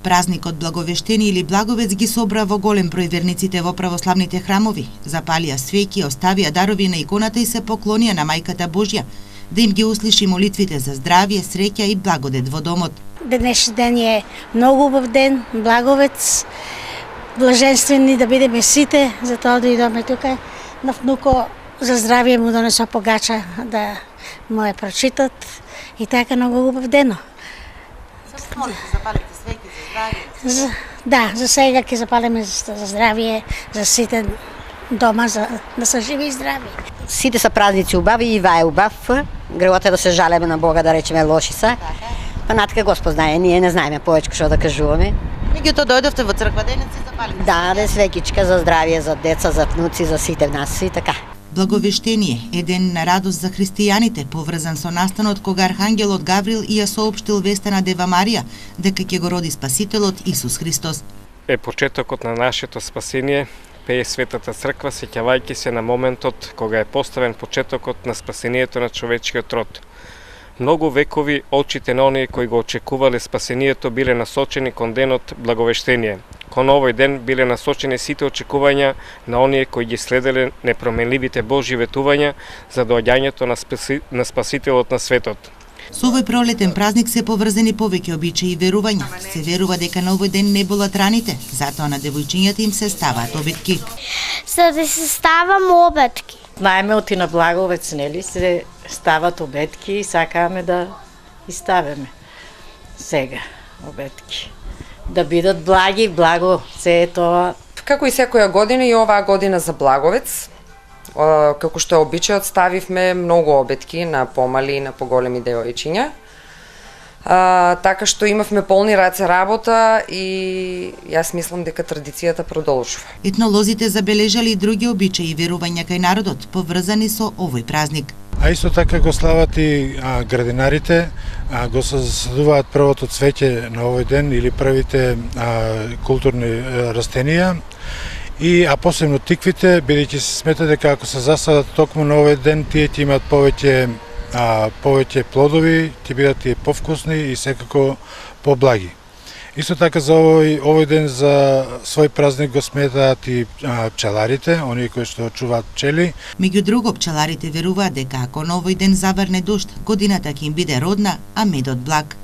Празникот Благовештение или Благовест ги собра во голем број верниците во православните храмови, запалија свеќи, оставија дарови на иконата и се поклонија на Мајката Божја, да им ги услиши молитвите за здравје, среќа и благодет во домот. Денешниот ден е многу убав ден, благовец, блаженствени да бидеме сите, затоа дојдоме тука на внуко за здравје му донесо погача да му ја прочитат и така многу убав дено. Запалите свеќи за здравје? Да, за сега ќе запалиме за здравје, за сите дома, да се живи и здрави. Сите са празници убави и ова е убав. Гревот е да се жалеме на Бога, да речеме лоши са. Па натака Господ знае, ние не знаеме повеќе што да кажуваме. Меѓутоа дојдовте во црква денес и запалите? Да, свеќичка за здравје, за деца, за внуци, за сите нас и така. Благовештение е ден на радост за христијаните, поврзан со настанот кога архангелот Гаврил ја соопштил веста на Дева Марија дека ќе го роди Спасителот Исус Христос. Е почетокот на нашето спасение, пее Светата Црква, сеќавајќи се на моментот кога е поставен почетокот на спасението на човечкиот род. Многу векови очите на оние кои го очекувале спасението биле насочени кон денот Благовештение. Кон овој ден биле насочени сите очекувања на оние кои ги следеле непроменливите Божји ветувања за доаѓањето на Спасителот на светот. Со овој пролетен празник се поврзани повеќе обичаи и верувања. Се верува дека на овој ден не болат раните, затоа на девојчињата им се ставаат обетки. За да се ставам обетки. Знаеме оти на Благовец, нели, се стават обетки и сакаме да ставаме сега обетки. Да бидат благи, благо се тоа. Како и секоја година и оваа година за Благовец, како што е обичајот, ставивме многу обетки на помали и на поголеми девојчиња. Така што имавме полни раце работа и јас мислам дека традицијата продолжува. Етнолозите забележали и други обичаи и верувања кај народот, поврзани со овој празник. А исто така го слават и градинарите, го засадуваат првото цвеќе на овој ден или првите културни растенија. А посебно тиквите, бидејќи се смета дека ако се засадат токму на овој ден, тие ќе имаат повеќе плодови, ќе бидат и повкусни и секако поблаги. Исто така за овој ден за свој празник го сметаат и пчеларите, оние кои што чуваат пчели. Меѓу друго, пчеларите веруваат дека ако на овој ден заврне дожд, годината ќе им биде родна, а медот благ.